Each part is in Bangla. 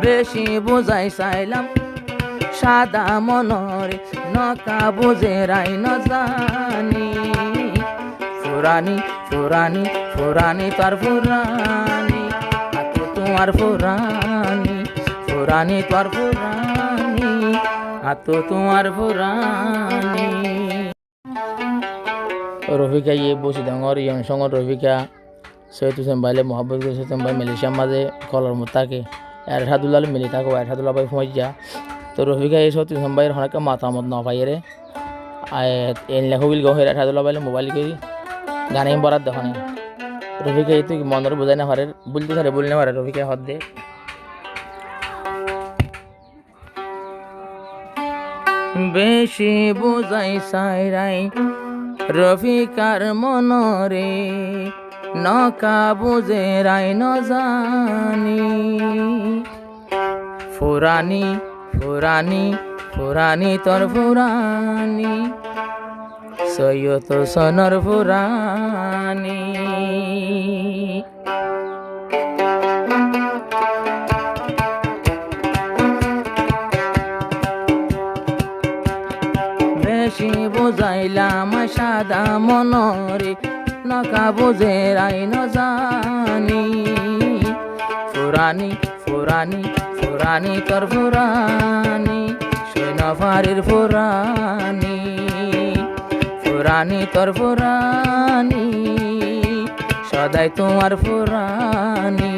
বেশি বুঝাই চাইলাম সাদা মনরে নকা বুঝে রাই ন জানি ফুরানি ফুরানি ফুরানি তোর ফুরানি আতো তোমার ফুরানি ফুরানি তোর ফুরানি আতো তোমার ফুরানি রফিকা ইয়ে বসি ডাঙর ইয়ং সঙ্গর রফিকা সৈয়দ হুসেন বাইলে মোহাম্মদ হুসেন ভাই মালয়েশিয়ার মাঝে কলর মত থাকে এরশাদুল্লাহ মিলি থাকো এরশাদুল্লাহ ভাই ফোঁজ যা তো রফিকা এই সৈয়দ হুসেন ভাইয়ের অনেক মাতামত না পাই রে এন লেখো বিল গহের এরশাদুল্লাহ বাইলে মোবাইল করি গানে বরাদ দেখনে রফিকা এই তুই মনের বোঝাই না পারে বলতে পারে বললে না পারে রফিকা হদ দে বেশি বুঝাই সাইরাই রফিকার মনরে নকা বুঝে রাই ন জানি ফুরানি ফুরানি ফুরানি তোর ফুরানি সৈয়দ সনর ফুরানি বেশি বুঝাইলাম সাদা মনরে নকা বুঝে রাই ন জানি ফুরানি ফুরানি ফুরানি তোর ফুরানি সৈনফারির ফুরানি ফুরানি তোর ফুরানি সদাই তোমার ফুরানি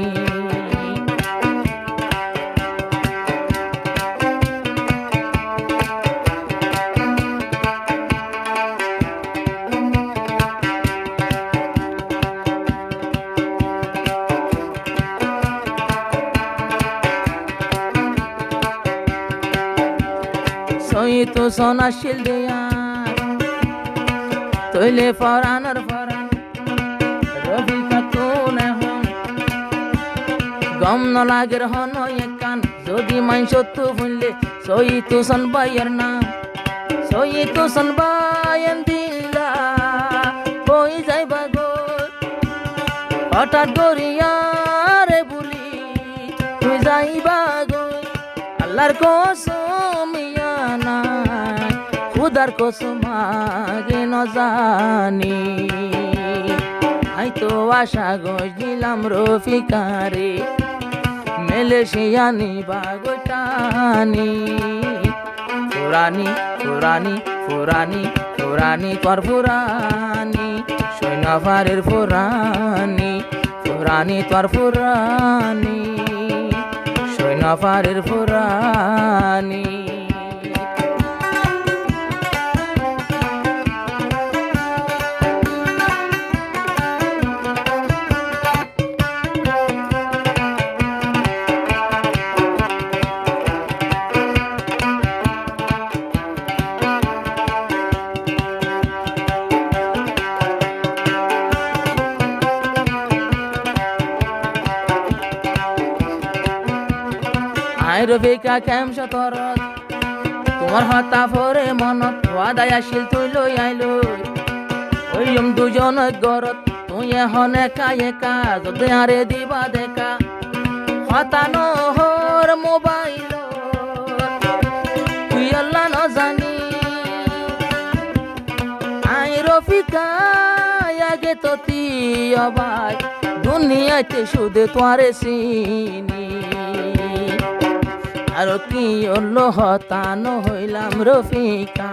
সৈয়দ সোনা শিল দেয়া তৈলে ফরানোর ফরান রফিকা তুন এখন গম ন লাগের হন একান যদি মাইন সত্য ভুললে সৈয়দ হোসেন ভাইয়ের নাম সৈয়দ হোসেন ভাইয়ের দিল্লা কই যাইবা গো হঠাৎ গরিয়ারে বুলি তুই যাইবা গো আল্লাহর কসম ইয়ানা খুদার কসম আগে ন জানি আই তো আশা গজ দিলাম রফিকারে মালয়েশিয়ানি বাগটানি ফুরানি ফুরানি ফুরানি ফুরানি তোর ফুরানি সৈনফারের ফুরানি ফুরানি তোর ফুরানি সৈনফারের ফুরানি আই রফিকা কেম সতরত তোমার হতা ফরে মনত ওয়াদায় আসিল তুই লই আইলো ওই দুজন গরত তুই এখন একা একা যদি আরে দিবা দেখা হতা নহর মোবাইল তুই আল্লাহ ন জানি আই রফিকা আগে তো তুই অবাই দুনিয়াতে শুধু তোয়ারে চিনি আর কি হলো হতান হইলাম রফিকা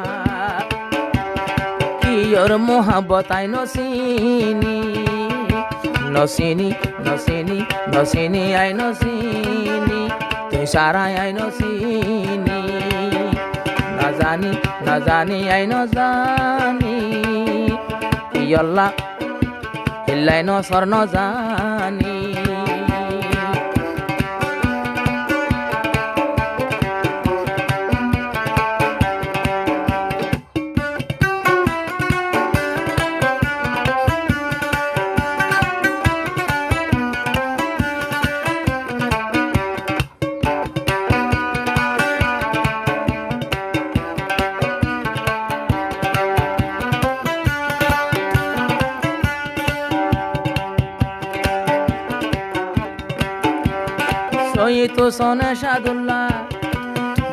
কি ওর মোহাব্বত আই নসিনি নসিনি নসিনি নসিনি আই নসিনি তুই সারাই আই নসিনি না জানি আই ন জানি কি আল্লাহ হিল্লাই ন সর ন জানি শহীদ হোসেন সাদুল্লাহ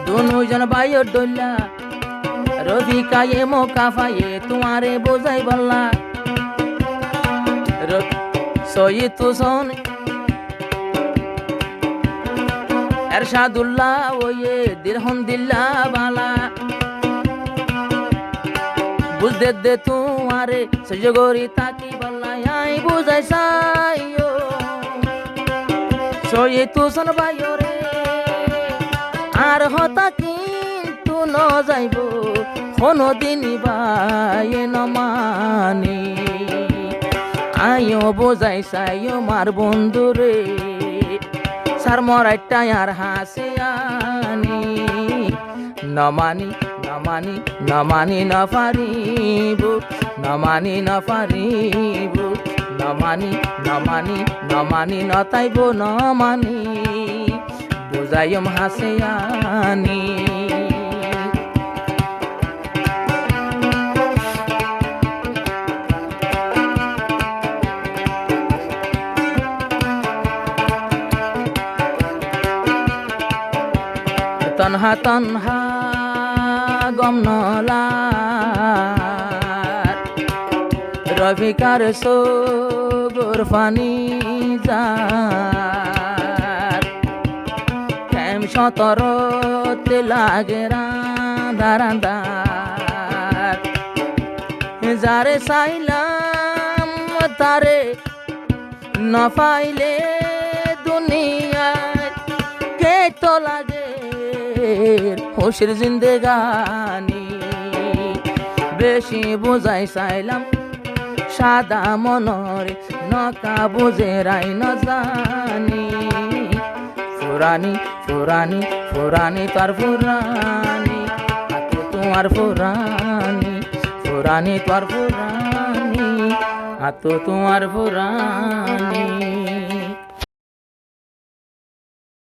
দুজন ভাইয়ের দোল্লা রফিকা এ মোকাফায়ে তোমারে বোঝাই বললা শহীদ হোসেন এরশাদুল্লাহ ওয়ে দিরহম দিল্লা বালা বুঝতে দে তোমারে সজগরি তাকি বললা আই বুঝাই সাইও শহীদ হোসেন ভাইও রে আর হতা কিন্তু ন যাইব কোনদিন বাই নমানি আইও বোঝাই সাইও মার বন্ধু রে সার মরাইটা আর হাসে আনি নমানি নমানি নমানি ন পারিব নমানি ন পারিব নমানি নমানি নমানি নতাইব নমানি বুঝাইম হাসে আনি তনহা তনহা গম নলার রবিকার সগর ফানি যার কেম সতরতে লাগে রাঁধার যারে চাইলাম তারে নপাইলে দুনিয়ায় কে তো লাগে খুশির জিন্দেগানি বেশি বুঝাই চাইলাম সাদা মনরে নকা বুঝে রাই ন জানি ফুরানি ফুরানি ফুরানি তার ফুরানি আতো তোমার ফুরানি ফুরানি তার ফুরানি আতো তোমার ফুরানি